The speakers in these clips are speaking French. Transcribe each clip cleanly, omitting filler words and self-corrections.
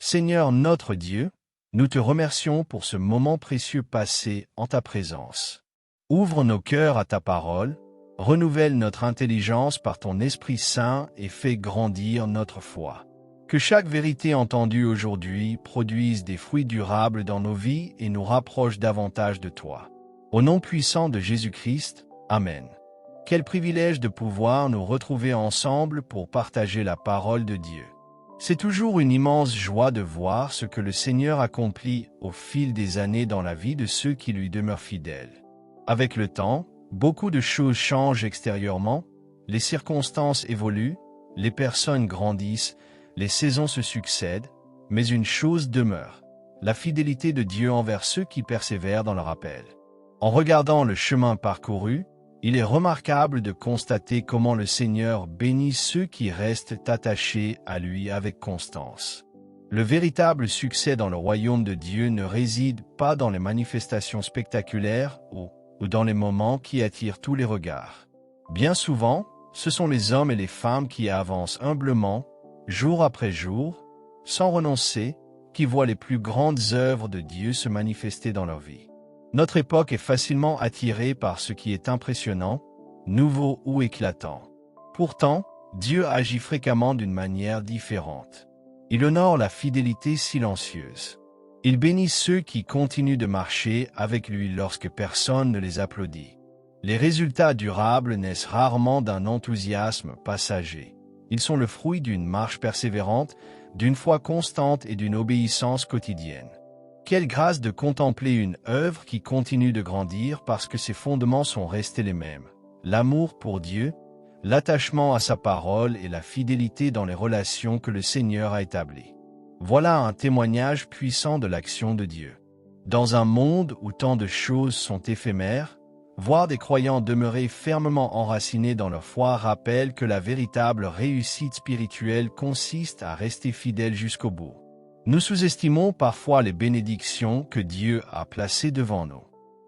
Seigneur notre Dieu, nous te remercions pour ce moment précieux passé en ta présence. Ouvre nos cœurs à ta parole, renouvelle notre intelligence par ton Esprit Saint et fais grandir notre foi. Que chaque vérité entendue aujourd'hui produise des fruits durables dans nos vies et nous rapproche davantage de toi. Au nom puissant de Jésus-Christ, Amen. Quel privilège de pouvoir nous retrouver ensemble pour partager la parole de Dieu. C'est toujours une immense joie de voir ce que le Seigneur accomplit au fil des années dans la vie de ceux qui lui demeurent fidèles. Avec le temps, beaucoup de choses changent extérieurement, les circonstances évoluent, les personnes grandissent, les saisons se succèdent, mais une chose demeure, la fidélité de Dieu envers ceux qui persévèrent dans leur appel. En regardant le chemin parcouru, il est remarquable de constater comment le Seigneur bénit ceux qui restent attachés à lui avec constance. Le véritable succès dans le royaume de Dieu ne réside pas dans les manifestations spectaculaires ou dans les moments qui attirent tous les regards. Bien souvent, ce sont les hommes et les femmes qui avancent humblement, jour après jour, sans renoncer, qui voient les plus grandes œuvres de Dieu se manifester dans leur vie. Notre époque est facilement attirée par ce qui est impressionnant, nouveau ou éclatant. Pourtant, Dieu agit fréquemment d'une manière différente. Il honore la fidélité silencieuse. Il bénit ceux qui continuent de marcher avec lui lorsque personne ne les applaudit. Les résultats durables naissent rarement d'un enthousiasme passager. Ils sont le fruit d'une marche persévérante, d'une foi constante et d'une obéissance quotidienne. Quelle grâce de contempler une œuvre qui continue de grandir parce que ses fondements sont restés les mêmes. L'amour pour Dieu, l'attachement à sa parole et la fidélité dans les relations que le Seigneur a établies. Voilà un témoignage puissant de l'action de Dieu. Dans un monde où tant de choses sont éphémères, voir des croyants demeurer fermement enracinés dans leur foi rappelle que la véritable réussite spirituelle consiste à rester fidèle jusqu'au bout. Nous sous-estimons parfois les bénédictions que Dieu a placées devant nous.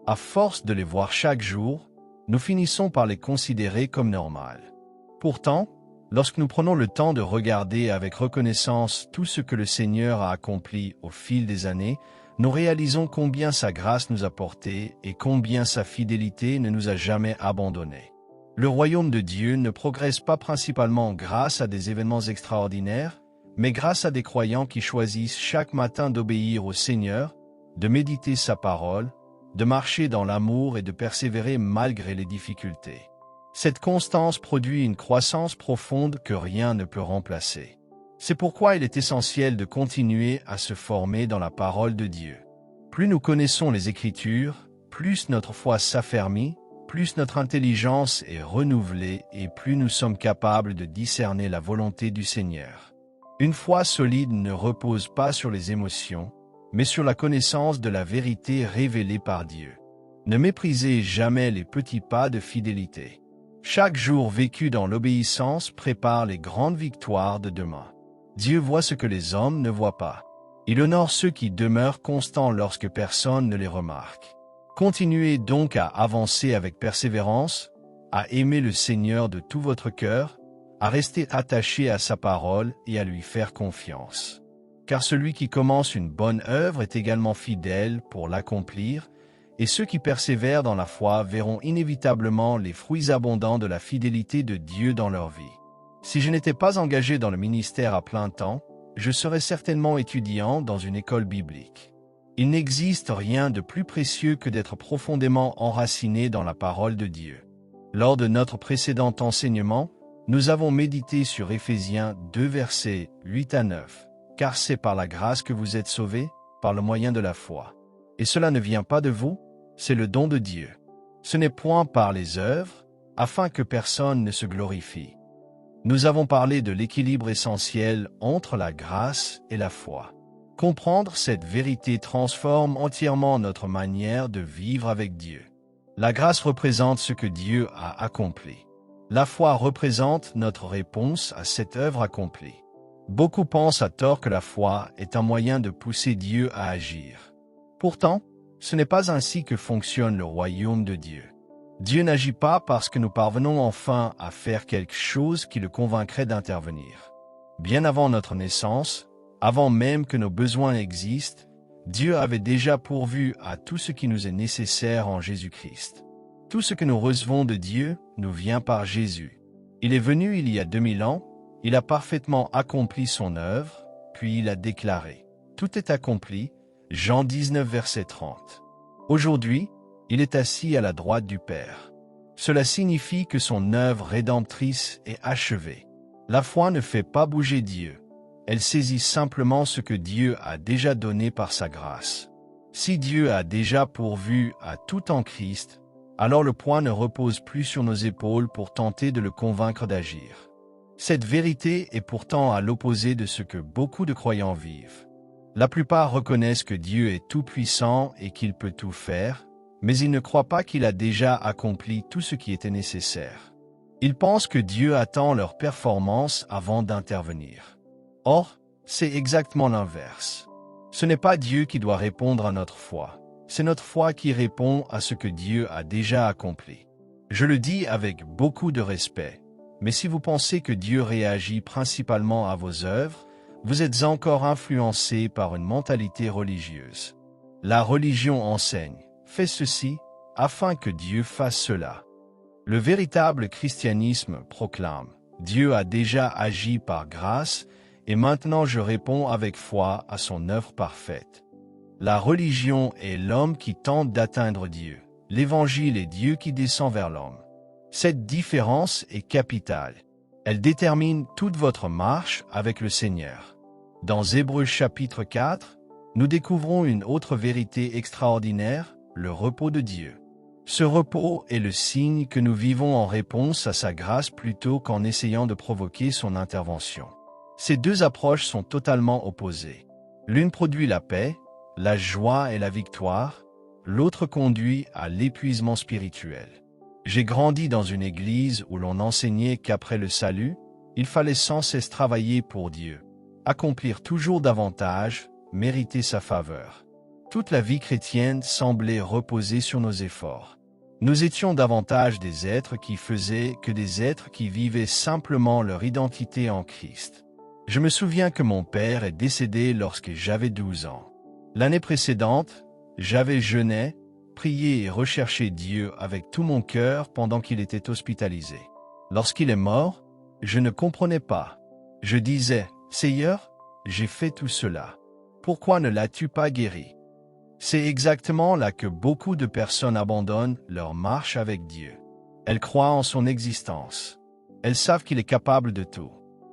À force de les voir chaque jour, nous finissons par les considérer comme normales. Pourtant, lorsque nous prenons le temps de regarder avec reconnaissance tout ce que le Seigneur a accompli au fil des années, nous réalisons combien sa grâce nous a portés et combien sa fidélité ne nous a jamais abandonnés. Le royaume de Dieu ne progresse pas principalement grâce à des événements extraordinaires, mais grâce à des croyants qui choisissent chaque matin d'obéir au Seigneur, de méditer sa parole, de marcher dans l'amour et de persévérer malgré les difficultés. Cette constance produit une croissance profonde que rien ne peut remplacer. C'est pourquoi il est essentiel de continuer à se former dans la parole de Dieu. Plus nous connaissons les Écritures, plus notre foi s'affermit, plus notre intelligence est renouvelée et plus nous sommes capables de discerner la volonté du Seigneur. Une foi solide ne repose pas sur les émotions, mais sur la connaissance de la vérité révélée par Dieu. Ne méprisez jamais les petits pas de fidélité. Chaque jour vécu dans l'obéissance prépare les grandes victoires de demain. Dieu voit ce que les hommes ne voient pas. Il honore ceux qui demeurent constants lorsque personne ne les remarque. Continuez donc à avancer avec persévérance, à aimer le Seigneur de tout votre cœur, à rester attaché à sa parole et à lui faire confiance. Car celui qui commence une bonne œuvre est également fidèle pour l'accomplir, et ceux qui persévèrent dans la foi verront inévitablement les fruits abondants de la fidélité de Dieu dans leur vie. Si je n'étais pas engagé dans le ministère à plein temps, je serais certainement étudiant dans une école biblique. Il n'existe rien de plus précieux que d'être profondément enraciné dans la parole de Dieu. Lors de notre précédent enseignement, nous avons médité sur Éphésiens 2 versets 8 à 9. Car c'est par la grâce que vous êtes sauvés, par le moyen de la foi. Et cela ne vient pas de vous, c'est le don de Dieu. Ce n'est point par les œuvres, afin que personne ne se glorifie. Nous avons parlé de l'équilibre essentiel entre la grâce et la foi. Comprendre cette vérité transforme entièrement notre manière de vivre avec Dieu. La grâce représente ce que Dieu a accompli. La foi représente notre réponse à cette œuvre accomplie. Beaucoup pensent à tort que la foi est un moyen de pousser Dieu à agir. Pourtant, ce n'est pas ainsi que fonctionne le royaume de Dieu. Dieu n'agit pas parce que nous parvenons enfin à faire quelque chose qui le convaincrait d'intervenir. Bien avant notre naissance, Avant même que nos besoins existent, Dieu avait déjà pourvu à tout ce qui nous est nécessaire en Jésus-Christ. Tout ce que nous recevons de Dieu nous vient par Jésus. Il est venu il y a 2000 ans, il a parfaitement accompli son œuvre, puis il a déclaré « Tout est accompli », Jean 19 verset 30. Aujourd'hui, il est assis à la droite du Père. Cela signifie que son œuvre rédemptrice est achevée. La foi ne fait pas bouger Dieu. Elle saisit simplement ce que Dieu a déjà donné par sa grâce. Si Dieu a déjà pourvu à tout en Christ, alors le poids ne repose plus sur nos épaules pour tenter de le convaincre d'agir. Cette vérité est pourtant à l'opposé de ce que beaucoup de croyants vivent. La plupart reconnaissent que Dieu est tout-puissant et qu'il peut tout faire, mais ils ne croient pas qu'il a déjà accompli tout ce qui était nécessaire. Ils pensent que Dieu attend leur performance avant d'intervenir. Or, c'est exactement l'inverse. Ce n'est pas Dieu qui doit répondre à notre foi. C'est notre foi qui répond à ce que Dieu a déjà accompli. Je le dis avec beaucoup de respect, mais si vous pensez que Dieu réagit principalement à vos œuvres, vous êtes encore influencé par une mentalité religieuse. La religion enseigne « fais ceci » afin que Dieu fasse cela. Le véritable christianisme proclame « Dieu a déjà agi par grâce » et maintenant je réponds avec foi à son œuvre parfaite. La religion est l'homme qui tente d'atteindre Dieu. L'évangile est Dieu qui descend vers l'homme. Cette différence est capitale. Elle détermine toute votre marche avec le Seigneur. Dans Hébreux chapitre 4, nous découvrons une autre vérité extraordinaire, le repos de Dieu. Ce repos est le signe que nous vivons en réponse à sa grâce plutôt qu'en essayant de provoquer son intervention. Ces deux approches sont totalement opposées. L'une produit la paix, la joie et la victoire, l'autre conduit à l'épuisement spirituel. J'ai grandi dans une église où l'on enseignait qu'après le salut, il fallait sans cesse travailler pour Dieu, accomplir toujours davantage, mériter sa faveur. Toute la vie chrétienne semblait reposer sur nos efforts. Nous étions davantage des êtres qui faisaient que des êtres qui vivaient simplement leur identité en Christ. Je me souviens que mon père est décédé lorsque j'avais 12 ans. L'année précédente, j'avais jeûné, prié et recherché Dieu avec tout mon cœur pendant qu'il était hospitalisé. Lorsqu'il est mort, je ne comprenais pas. Je disais, « Seigneur, j'ai fait tout cela. Pourquoi ne l'as-tu pas guéri ?» C'est exactement là que beaucoup de personnes abandonnent leur marche avec Dieu. Elles croient en son existence. Elles savent qu'il est capable de tout.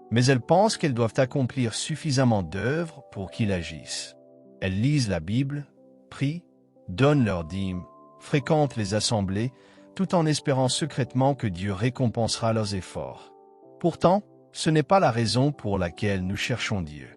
Mais elles pensent qu'elles doivent accomplir suffisamment d'œuvres pour qu'il agisse. Elles lisent la Bible, prient, donnent leurs dîmes, fréquentent les assemblées, tout en espérant secrètement que Dieu récompensera leurs efforts. Pourtant, ce n'est pas la raison pour laquelle nous cherchons Dieu.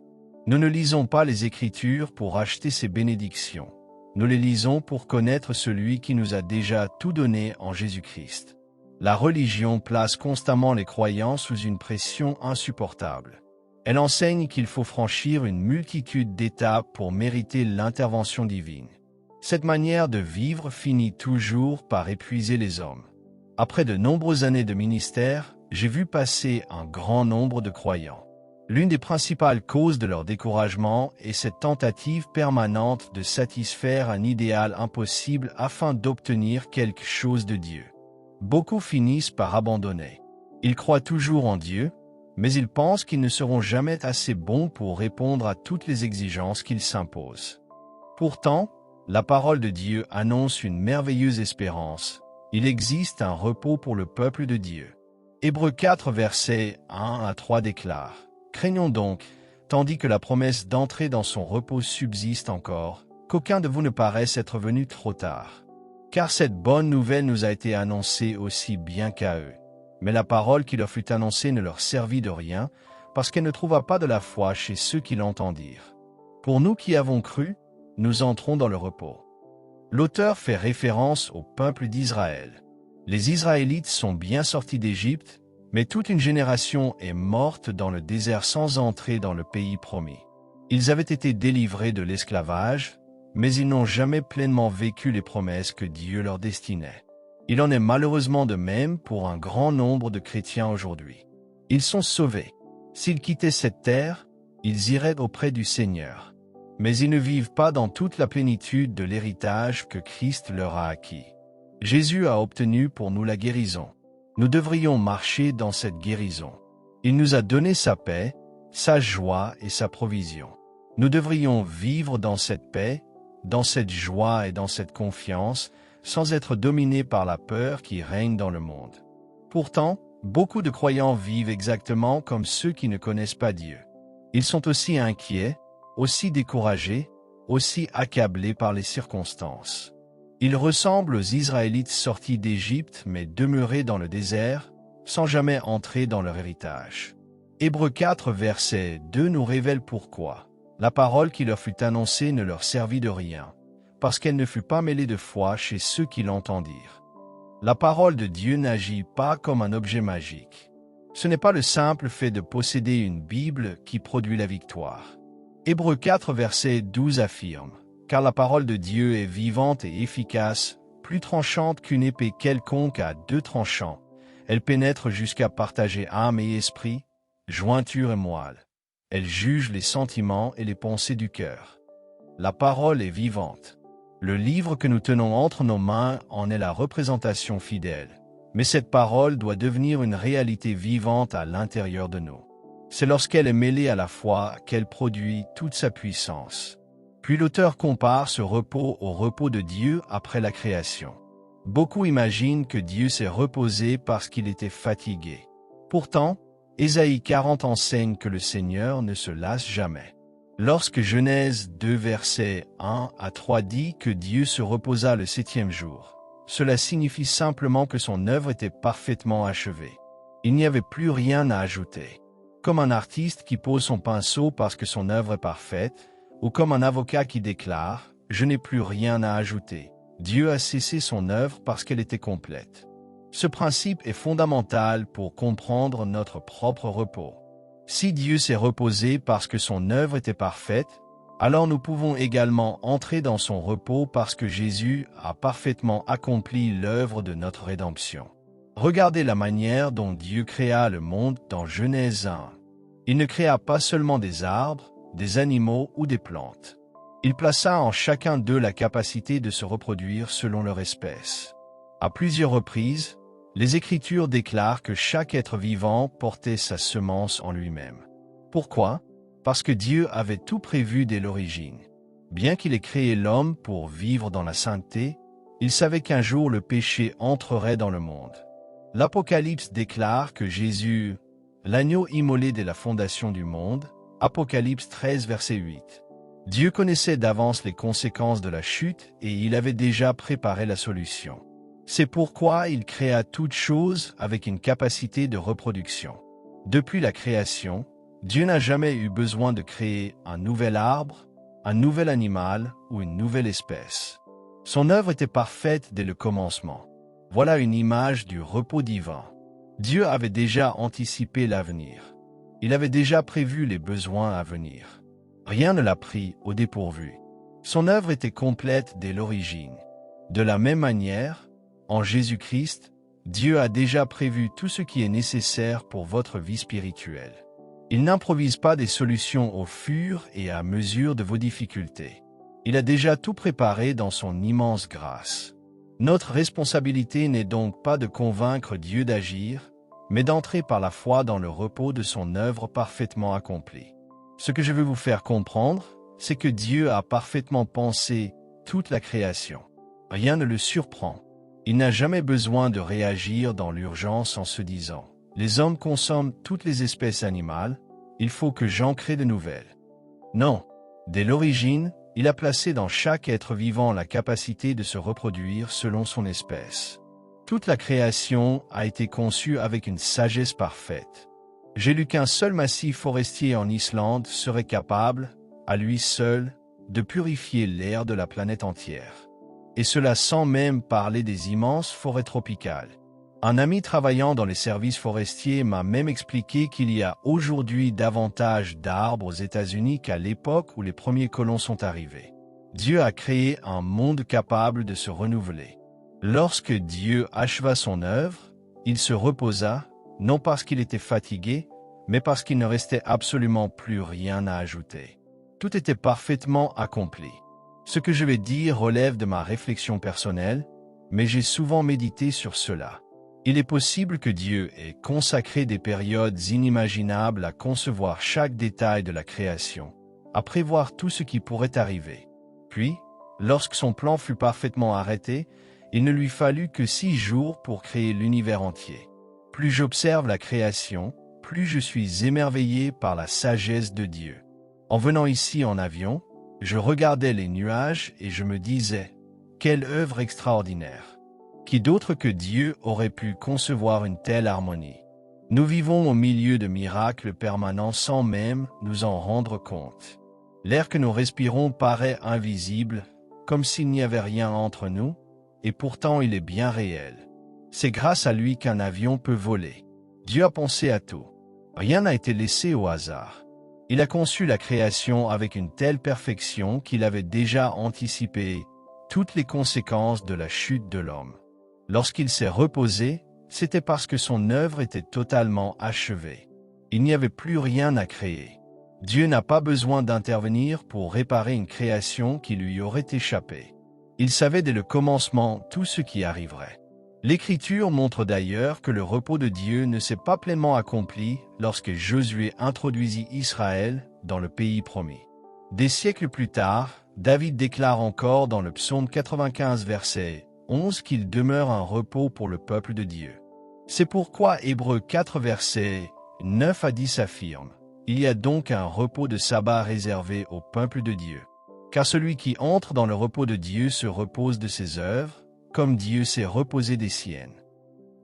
Nous ne lisons pas les Écritures pour acheter ses bénédictions. Nous les lisons pour connaître celui qui nous a déjà tout donné en Jésus-Christ. La religion place constamment les croyants sous une pression insupportable. Elle enseigne qu'il faut franchir une multitude d'étapes pour mériter l'intervention divine. Cette manière de vivre finit toujours par épuiser les hommes. Après de nombreuses années de ministère, j'ai vu passer un grand nombre de croyants. L'une des principales causes de leur découragement est cette tentative permanente de satisfaire un idéal impossible afin d'obtenir quelque chose de Dieu. Beaucoup finissent par abandonner. Ils croient toujours en Dieu, mais ils pensent qu'ils ne seront jamais assez bons pour répondre à toutes les exigences qu'ils s'imposent. Pourtant, la parole de Dieu annonce une merveilleuse espérance. Il existe un repos pour le peuple de Dieu. Hébreux 4 versets 1 à 3 déclare « Craignons donc, tandis que la promesse d'entrer dans son repos subsiste encore, qu'aucun de vous ne paraisse être venu trop tard. Car cette bonne nouvelle nous a été annoncée aussi bien qu'à eux. Mais la parole qui leur fut annoncée ne leur servit de rien, parce qu'elle ne trouva pas de la foi chez ceux qui l'entendirent. Pour nous qui avons cru, nous entrons dans le repos. » L'auteur fait référence au peuple d'Israël. Les Israélites sont bien sortis d'Égypte, mais toute une génération est morte dans le désert sans entrer dans le pays promis. Ils avaient été délivrés de l'esclavage, mais ils n'ont jamais pleinement vécu les promesses que Dieu leur destinait. Il en est malheureusement de même pour un grand nombre de chrétiens aujourd'hui. Ils sont sauvés. S'ils quittaient cette terre, ils iraient auprès du Seigneur. Mais ils ne vivent pas dans toute la plénitude de l'héritage que Christ leur a acquis. Jésus a obtenu pour nous la guérison. Nous devrions marcher dans cette guérison. Il nous a donné sa paix, sa joie et sa provision. Nous devrions vivre dans cette paix, dans cette joie et dans cette confiance, sans être dominés par la peur qui règne dans le monde. Pourtant, beaucoup de croyants vivent exactement comme ceux qui ne connaissent pas Dieu. Ils sont aussi inquiets, aussi découragés, aussi accablés par les circonstances. Ils ressemblent aux Israélites sortis d'Égypte mais demeurés dans le désert, sans jamais entrer dans leur héritage. Hébreux 4 verset 2 nous révèle pourquoi. La parole qui leur fut annoncée ne leur servit de rien, parce qu'elle ne fut pas mêlée de foi chez ceux qui l'entendirent. La parole de Dieu n'agit pas comme un objet magique. Ce n'est pas le simple fait de posséder une Bible qui produit la victoire. Hébreux 4 verset 12 affirme « Car la parole de Dieu est vivante et efficace, plus tranchante qu'une épée quelconque à deux tranchants. Elle pénètre jusqu'à partager âme et esprit, jointure et moelle. Elle juge les sentiments et les pensées du cœur. La parole est vivante. Le livre que nous tenons entre nos mains en est la représentation fidèle. Mais cette parole doit devenir une réalité vivante à l'intérieur de nous. C'est lorsqu'elle est mêlée à la foi qu'elle produit toute sa puissance. Puis l'auteur compare ce repos au repos de Dieu après la création. Beaucoup imaginent que Dieu s'est reposé parce qu'il était fatigué. Pourtant, Ésaïe 40 enseigne que le Seigneur ne se lasse jamais. Lorsque Genèse 2 versets 1 à 3 dit que Dieu se reposa le septième jour, cela signifie simplement que son œuvre était parfaitement achevée. Il n'y avait plus rien à ajouter. Comme un artiste qui pose son pinceau parce que son œuvre est parfaite, ou comme un avocat qui déclare « Je n'ai plus rien à ajouter ». Dieu a cessé son œuvre parce qu'elle était complète. Ce principe est fondamental pour comprendre notre propre repos. Si Dieu s'est reposé parce que son œuvre était parfaite, alors nous pouvons également entrer dans son repos parce que Jésus a parfaitement accompli l'œuvre de notre rédemption. Regardez la manière dont Dieu créa le monde dans Genèse 1. Il ne créa pas seulement des arbres, des animaux ou des plantes. Il plaça en chacun d'eux la capacité de se reproduire selon leur espèce. À plusieurs reprises, les Écritures déclarent que chaque être vivant portait sa semence en lui-même. Pourquoi? Parce que Dieu avait tout prévu dès l'origine. Bien qu'il ait créé l'homme pour vivre dans la sainteté, il savait qu'un jour le péché entrerait dans le monde. L'Apocalypse déclare que Jésus, l'agneau immolé dès la fondation du monde, Apocalypse 13 verset 8. Dieu connaissait d'avance les conséquences de la chute et il avait déjà préparé la solution. C'est pourquoi il créa toutes choses avec une capacité de reproduction. Depuis la création, Dieu n'a jamais eu besoin de créer un nouvel arbre, un nouvel animal ou une nouvelle espèce. Son œuvre était parfaite dès le commencement. Voilà une image du repos divin. Dieu avait déjà anticipé l'avenir. Il avait déjà prévu les besoins à venir. Rien ne l'a pris au dépourvu. Son œuvre était complète dès l'origine. De la même manière, en Jésus-Christ, Dieu a déjà prévu tout ce qui est nécessaire pour votre vie spirituelle. Il n'improvise pas des solutions au fur et à mesure de vos difficultés. Il a déjà tout préparé dans son immense grâce. Notre responsabilité n'est donc pas de convaincre Dieu d'agir, mais d'entrer par la foi dans le repos de son œuvre parfaitement accomplie. Ce que je veux vous faire comprendre, c'est que Dieu a parfaitement pensé toute la création. Rien ne le surprend. Il n'a jamais besoin de réagir dans l'urgence en se disant « Les hommes consomment toutes les espèces animales, il faut que j'en crée de nouvelles. » Non, dès l'origine, il a placé dans chaque être vivant la capacité de se reproduire selon son espèce. Toute la création a été conçue avec une sagesse parfaite. J'ai lu qu'un seul massif forestier en Islande serait capable, à lui seul, de purifier l'air de la planète entière. Et cela sans même parler des immenses forêts tropicales. Un ami travaillant dans les services forestiers m'a même expliqué qu'il y a aujourd'hui davantage d'arbres aux États-Unis qu'à l'époque où les premiers colons sont arrivés. Dieu a créé un monde capable de se renouveler. Lorsque Dieu acheva son œuvre, il se reposa, non parce qu'il était fatigué, mais parce qu'il ne restait absolument plus rien à ajouter. Tout était parfaitement accompli. Ce que je vais dire relève de ma réflexion personnelle, mais j'ai souvent médité sur cela. Il est possible que Dieu ait consacré des périodes inimaginables à concevoir chaque détail de la création, à prévoir tout ce qui pourrait arriver. Puis, lorsque son plan fut parfaitement arrêté, il ne lui fallut que 6 jours pour créer l'univers entier. Plus j'observe la création, plus je suis émerveillé par la sagesse de Dieu. En venant ici en avion, je regardais les nuages et je me disais, quelle œuvre extraordinaire! Qui d'autre que Dieu aurait pu concevoir une telle harmonie? Nous vivons au milieu de miracles permanents sans même nous en rendre compte. L'air que nous respirons paraît invisible, comme s'il n'y avait rien entre nous, et pourtant il est bien réel. C'est grâce à lui qu'un avion peut voler. Dieu a pensé à tout. Rien n'a été laissé au hasard. Il a conçu la création avec une telle perfection qu'il avait déjà anticipé toutes les conséquences de la chute de l'homme. Lorsqu'il s'est reposé, c'était parce que son œuvre était totalement achevée. Il n'y avait plus rien à créer. Dieu n'a pas besoin d'intervenir pour réparer une création qui lui aurait échappé. Il savait dès le commencement tout ce qui arriverait. L'Écriture montre d'ailleurs que le repos de Dieu ne s'est pas pleinement accompli lorsque Josué introduisit Israël dans le pays promis. Des siècles plus tard, David déclare encore dans le psaume 95 verset 11 qu'il demeure un repos pour le peuple de Dieu. C'est pourquoi Hébreux 4 versets 9 à 10 affirme: il y a donc un repos de sabbat réservé au peuple de Dieu. Car celui qui entre dans le repos de Dieu se repose de ses œuvres, comme Dieu s'est reposé des siennes.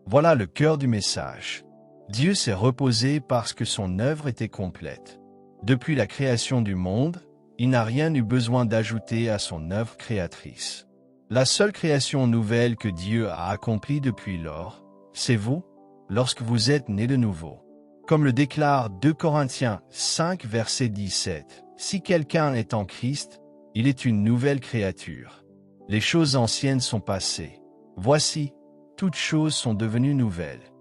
Voilà le cœur du message. Dieu s'est reposé parce que son œuvre était complète. Depuis la création du monde, il n'a rien eu besoin d'ajouter à son œuvre créatrice. La seule création nouvelle que Dieu a accomplie depuis lors, c'est vous, lorsque vous êtes nés de nouveau. Comme le déclare 2 Corinthiens 5 verset 17, si quelqu'un est en Christ, il est une nouvelle créature. Les choses anciennes sont passées. Voici, toutes choses sont devenues nouvelles.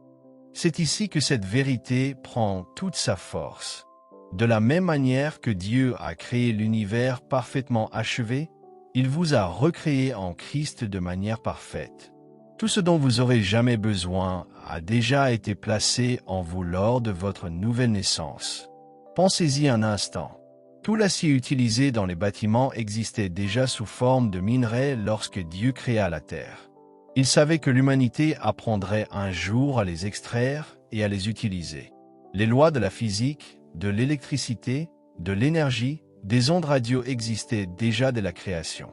C'est ici que cette vérité prend toute sa force. De la même manière que Dieu a créé l'univers parfaitement achevé, il vous a recréé en Christ de manière parfaite. Tout ce dont vous aurez jamais besoin a déjà été placé en vous lors de votre nouvelle naissance. Pensez-y un instant. Tout l'acier utilisé dans les bâtiments existait déjà sous forme de minerais lorsque Dieu créa la terre. Il savait que l'humanité apprendrait un jour à les extraire et à les utiliser. Les lois de la physique, de l'électricité, de l'énergie, des ondes radio existaient déjà dès la création.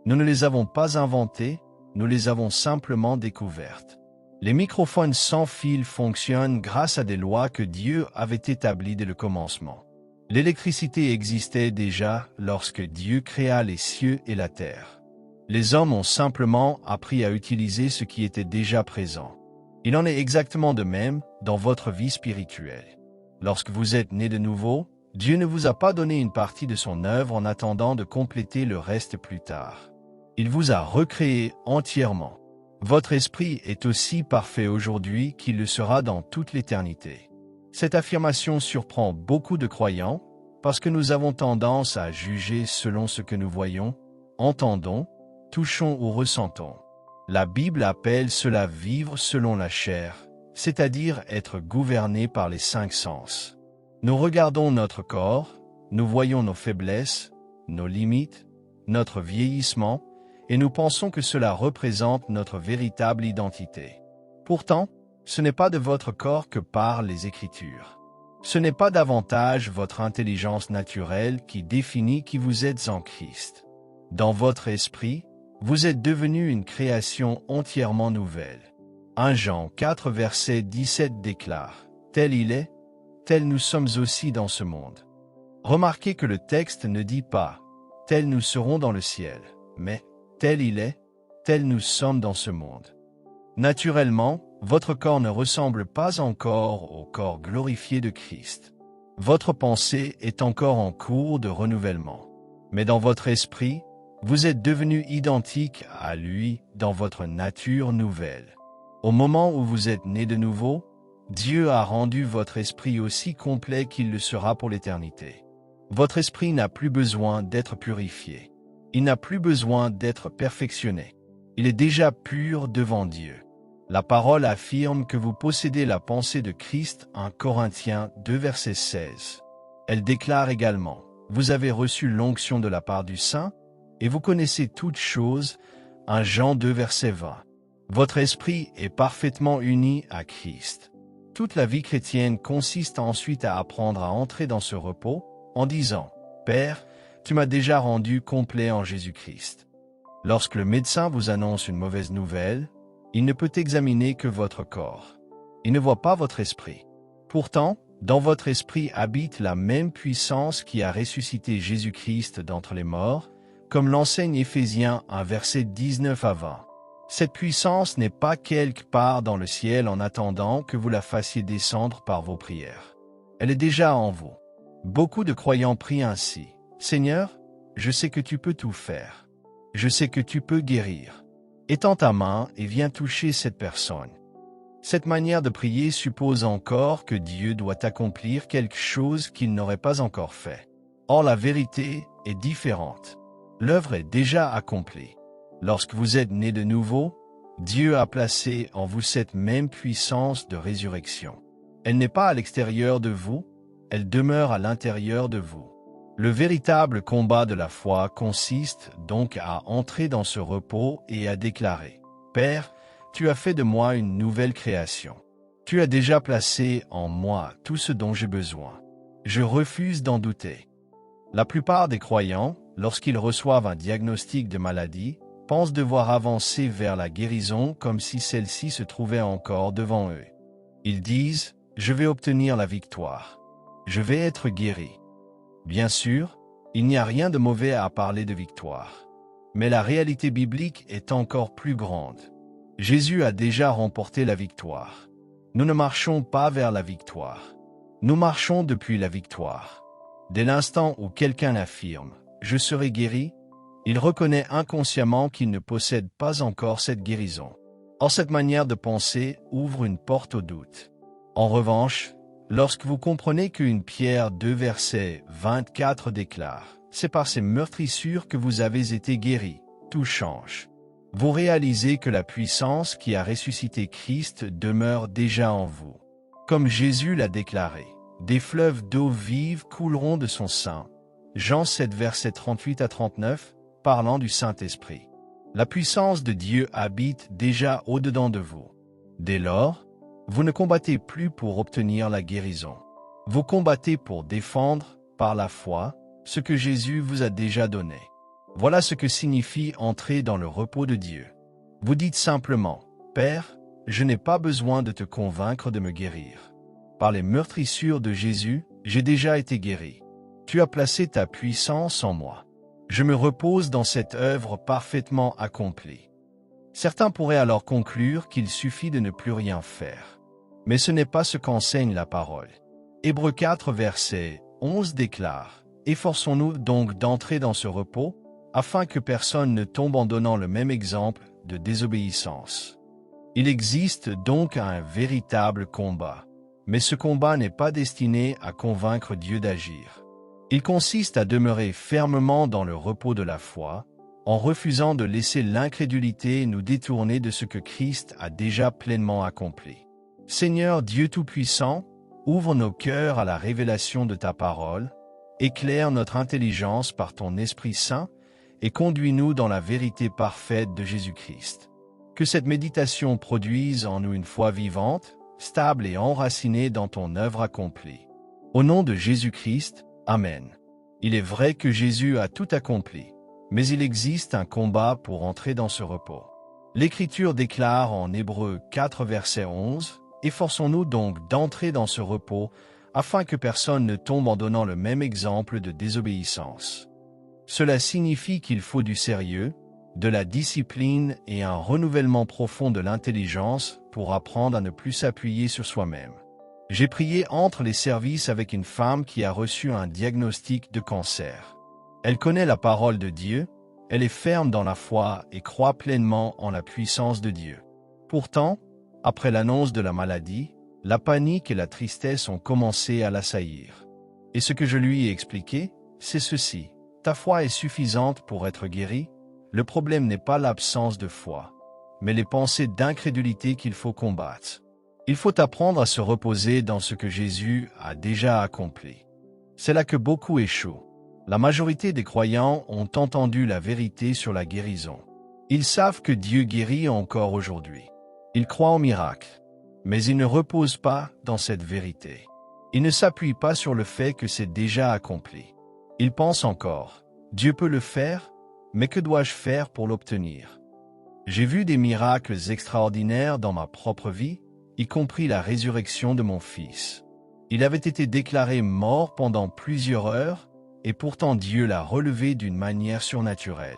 Nous ne les avons pas inventées, nous les avons simplement découvertes. Les microphones sans fil fonctionnent grâce à des lois que Dieu avait établies dès le commencement. L'électricité existait déjà lorsque Dieu créa les cieux et la terre. Les hommes ont simplement appris à utiliser ce qui était déjà présent. Il en est exactement de même dans votre vie spirituelle. Lorsque vous êtes né de nouveau, Dieu ne vous a pas donné une partie de son œuvre en attendant de compléter le reste plus tard. Il vous a recréé entièrement. Votre esprit est aussi parfait aujourd'hui qu'il le sera dans toute l'éternité. Cette affirmation surprend beaucoup de croyants parce que nous avons tendance à juger selon ce que nous voyons, entendons, touchons ou ressentons. La Bible appelle cela vivre selon la chair, c'est-à-dire être gouverné par les 5 sens. Nous regardons notre corps, nous voyons nos faiblesses, nos limites, notre vieillissement, et nous pensons que cela représente notre véritable identité. Pourtant, ce n'est pas de votre corps que parlent les Écritures. Ce n'est pas davantage votre intelligence naturelle qui définit qui vous êtes en Christ. Dans votre esprit, vous êtes devenu une création entièrement nouvelle. 1 Jean 4 verset 17 déclare « Tel il est, tel nous sommes aussi dans ce monde ». Remarquez que le texte ne dit pas « tel nous serons dans le ciel », mais « tel il est, tel nous sommes dans ce monde ». Naturellement, votre corps ne ressemble pas encore au corps glorifié de Christ. Votre pensée est encore en cours de renouvellement. Mais dans votre esprit, vous êtes devenu identique à lui dans votre nature nouvelle. Au moment où vous êtes né de nouveau, Dieu a rendu votre esprit aussi complet qu'il le sera pour l'éternité. Votre esprit n'a plus besoin d'être purifié. Il n'a plus besoin d'être perfectionné. Il est déjà pur devant Dieu. La parole affirme que vous possédez la pensée de Christ, 1 Corinthiens 2 verset 16. Elle déclare également, vous avez reçu l'onction de la part du Saint, et vous connaissez toutes choses, 1 Jean 2 verset 20. Votre esprit est parfaitement uni à Christ. Toute la vie chrétienne consiste ensuite à apprendre à entrer dans ce repos, en disant, Père, tu m'as déjà rendu complet en Jésus-Christ. Lorsque le médecin vous annonce une mauvaise nouvelle, il ne peut examiner que votre corps. Il ne voit pas votre esprit. Pourtant, dans votre esprit habite la même puissance qui a ressuscité Jésus-Christ d'entre les morts, comme l'enseigne Éphésiens 1 verset 19 à 20. Cette puissance n'est pas quelque part dans le ciel en attendant que vous la fassiez descendre par vos prières. Elle est déjà en vous. Beaucoup de croyants prient ainsi. Seigneur, je sais que tu peux tout faire. Je sais que tu peux guérir. Étends ta main et viens toucher cette personne. Cette manière de prier suppose encore que Dieu doit accomplir quelque chose qu'il n'aurait pas encore fait. Or, la vérité est différente. L'œuvre est déjà accomplie. Lorsque vous êtes né de nouveau, Dieu a placé en vous cette même puissance de résurrection. Elle n'est pas à l'extérieur de vous, elle demeure à l'intérieur de vous. Le véritable combat de la foi consiste donc à entrer dans ce repos et à déclarer « Père, tu as fait de moi une nouvelle création. Tu as déjà placé en moi tout ce dont j'ai besoin. Je refuse d'en douter. » La plupart des croyants, lorsqu'ils reçoivent un diagnostic de maladie, pensent devoir avancer vers la guérison comme si celle-ci se trouvait encore devant eux. Ils disent « Je vais obtenir la victoire. Je vais être guéri. » Bien sûr, il n'y a rien de mauvais à parler de victoire. Mais la réalité biblique est encore plus grande. Jésus a déjà remporté la victoire. Nous ne marchons pas vers la victoire. Nous marchons depuis la victoire. Dès l'instant où quelqu'un affirme « Je serai guéri », il reconnaît inconsciemment qu'il ne possède pas encore cette guérison. Or, cette manière de penser ouvre une porte au doute. En revanche, lorsque vous comprenez qu'une Pierre 2 verset 24 déclare « C'est par ces meurtrissures que vous avez été guéris », tout change. Vous réalisez que la puissance qui a ressuscité Christ demeure déjà en vous. Comme Jésus l'a déclaré, « Des fleuves d'eau vive couleront de son sein ». Jean 7 verset 38 à 39, parlant du Saint-Esprit. La puissance de Dieu habite déjà au-dedans de vous. Dès lors, vous ne combattez plus pour obtenir la guérison. Vous combattez pour défendre, par la foi, ce que Jésus vous a déjà donné. Voilà ce que signifie entrer dans le repos de Dieu. Vous dites simplement, « Père, je n'ai pas besoin de te convaincre de me guérir. Par les meurtrissures de Jésus, j'ai déjà été guéri. Tu as placé ta puissance en moi. Je me repose dans cette œuvre parfaitement accomplie. » Certains pourraient alors conclure qu'il suffit de ne plus rien faire. Mais ce n'est pas ce qu'enseigne la parole. Hébreux 4 verset 11 déclare « Efforçons-nous donc d'entrer dans ce repos, afin que personne ne tombe en donnant le même exemple de désobéissance. » Il existe donc un véritable combat. Mais ce combat n'est pas destiné à convaincre Dieu d'agir. Il consiste à demeurer fermement dans le repos de la foi, en refusant de laisser l'incrédulité nous détourner de ce que Christ a déjà pleinement accompli. Seigneur Dieu Tout-Puissant, ouvre nos cœurs à la révélation de ta parole, éclaire notre intelligence par ton Esprit Saint et conduis-nous dans la vérité parfaite de Jésus-Christ. Que cette méditation produise en nous une foi vivante, stable et enracinée dans ton œuvre accomplie. Au nom de Jésus-Christ, Amen. Il est vrai que Jésus a tout accompli, mais il existe un combat pour entrer dans ce repos. L'Écriture déclare en Hébreux 4 verset 11, « Efforçons-nous donc d'entrer dans ce repos, afin que personne ne tombe en donnant le même exemple de désobéissance. » Cela signifie qu'il faut du sérieux, de la discipline et un renouvellement profond de l'intelligence pour apprendre à ne plus s'appuyer sur soi-même. J'ai prié entre les services avec une femme qui a reçu un diagnostic de cancer. Elle connaît la parole de Dieu, elle est ferme dans la foi et croit pleinement en la puissance de Dieu. Pourtant, après l'annonce de la maladie, La panique et la tristesse ont commencé à l'assaillir. Et ce que je lui ai expliqué, c'est ceci. Ta foi est suffisante pour être guéri. Le problème n'est pas l'absence de foi, mais les pensées d'incrédulité qu'il faut combattre. Il faut apprendre à se reposer dans ce que Jésus a déjà accompli. C'est là que beaucoup échouent. La majorité des croyants ont entendu la vérité sur la guérison. Ils savent que Dieu guérit encore aujourd'hui. Ils croient en miracle, mais ils ne reposent pas dans cette vérité. Ils ne s'appuient pas sur le fait que c'est déjà accompli. Ils pensent encore, Dieu peut le faire, mais que dois-je faire pour l'obtenir? J'ai vu des miracles extraordinaires dans ma propre vie, y compris la résurrection de mon fils. Il avait été déclaré mort pendant plusieurs heures, et pourtant Dieu l'a relevé d'une manière surnaturelle.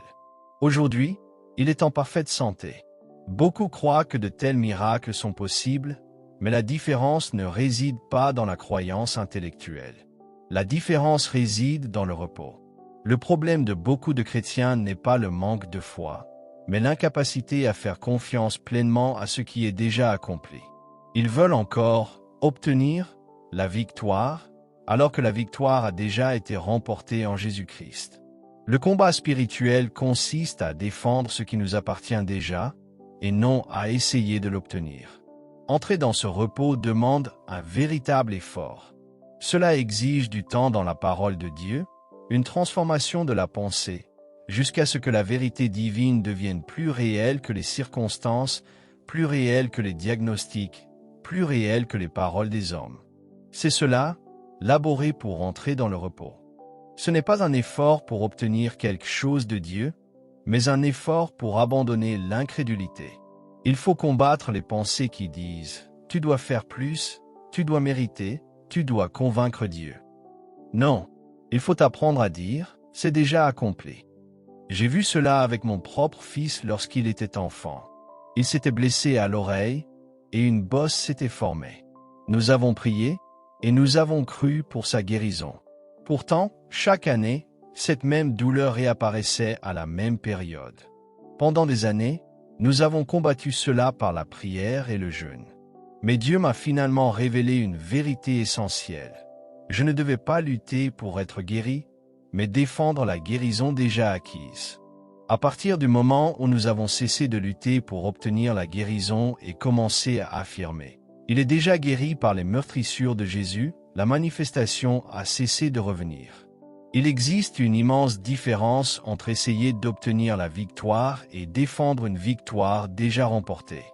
Aujourd'hui, il est en parfaite santé. Beaucoup croient que de tels miracles sont possibles, mais la différence ne réside pas dans la croyance intellectuelle. La différence réside dans le repos. Le problème de beaucoup de chrétiens n'est pas le manque de foi, mais l'incapacité à faire confiance pleinement à ce qui est déjà accompli. Ils veulent encore obtenir la victoire, alors que la victoire a déjà été remportée en Jésus-Christ. Le combat spirituel consiste à défendre ce qui nous appartient déjà, et non à essayer de l'obtenir. Entrer dans ce repos demande un véritable effort. Cela exige du temps dans la parole de Dieu, une transformation de la pensée, jusqu'à ce que la vérité divine devienne plus réelle que les circonstances, plus réelle que les diagnostics, plus réelle que les paroles des hommes. C'est cela, laborer pour entrer dans le repos. Ce n'est pas un effort pour obtenir quelque chose de Dieu, mais un effort pour abandonner l'incrédulité. Il faut combattre les pensées qui disent « tu dois faire plus, tu dois mériter, tu dois convaincre Dieu ». Non, il faut apprendre à dire « c'est déjà accompli ». J'ai vu cela avec mon propre fils lorsqu'il était enfant. Il s'était blessé à l'oreille et une bosse s'était formée. Nous avons prié et nous avons cru pour sa guérison. Pourtant, chaque année, cette même douleur réapparaissait à la même période. Pendant des années, nous avons combattu cela par la prière et le jeûne. Mais Dieu m'a finalement révélé une vérité essentielle. Je ne devais pas lutter pour être guéri, mais défendre la guérison déjà acquise. À partir du moment où nous avons cessé de lutter pour obtenir la guérison et commencé à affirmer « Il est déjà guéri par les meurtrissures de Jésus », la manifestation a cessé de revenir. Il existe une immense différence entre essayer d'obtenir la victoire et défendre une victoire déjà remportée.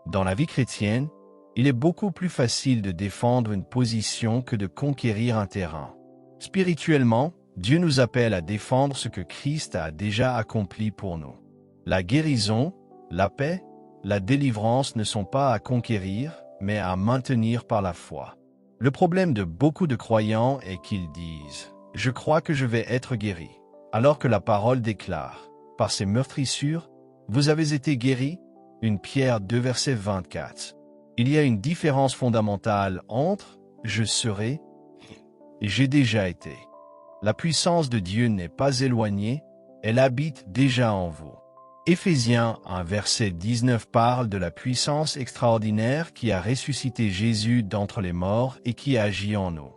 Dans la vie chrétienne, il est beaucoup plus facile de défendre une position que de conquérir un terrain. Spirituellement, Dieu nous appelle à défendre ce que Christ a déjà accompli pour nous. La guérison, la paix, la délivrance ne sont pas à conquérir, mais à maintenir par la foi. Le problème de beaucoup de croyants est qu'ils disent « Je crois que je vais être guéri », alors que la parole déclare « Par ces meurtrissures, vous avez été guéris » 1 Pierre 2 verset 24. Il y a une différence fondamentale entre « je serai » et « j'ai déjà été ». La puissance de Dieu n'est pas éloignée, elle habite déjà en vous. Éphésiens 1 verset 19 parle de la puissance extraordinaire qui a ressuscité Jésus d'entre les morts et qui agit en nous.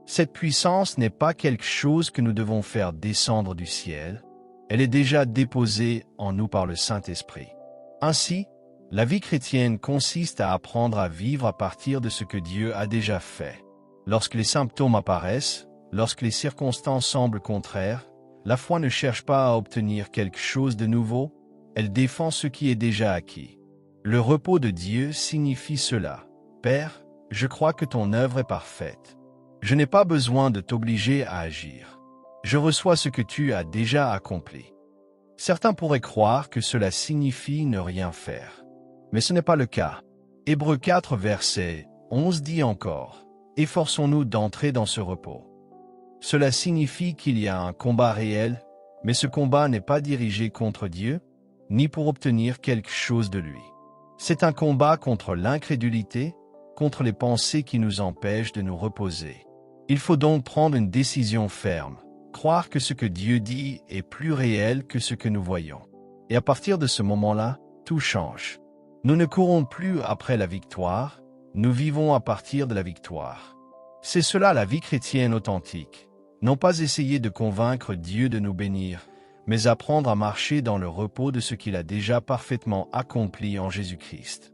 Cette puissance n'est pas quelque chose que nous devons faire descendre du ciel, elle est déjà déposée en nous par le Saint-Esprit. Ainsi, la vie chrétienne consiste à apprendre à vivre à partir de ce que Dieu a déjà fait. Lorsque les symptômes apparaissent, lorsque les circonstances semblent contraires, la foi ne cherche pas à obtenir quelque chose de nouveau, elle défend ce qui est déjà acquis. Le repos de Dieu signifie cela. Père, je crois que ton œuvre est parfaite. Je n'ai pas besoin de t'obliger à agir. Je reçois ce que tu as déjà accompli. Certains pourraient croire que cela signifie ne rien faire. Mais ce n'est pas le cas. Hébreux 4 verset 11 dit encore, « Efforçons-nous d'entrer dans ce repos. » Cela signifie qu'il y a un combat réel, mais ce combat n'est pas dirigé contre Dieu, ni pour obtenir quelque chose de lui. C'est un combat contre l'incrédulité, contre les pensées qui nous empêchent de nous reposer. Il faut donc prendre une décision ferme, croire que ce que Dieu dit est plus réel que ce que nous voyons. Et à partir de ce moment-là, tout change. Nous ne courons plus après la victoire, Nous vivons à partir de la victoire. C'est cela la vie chrétienne authentique. Non pas essayer de convaincre Dieu de nous bénir, mais apprendre à marcher dans le repos de ce qu'il a déjà parfaitement accompli en Jésus-Christ.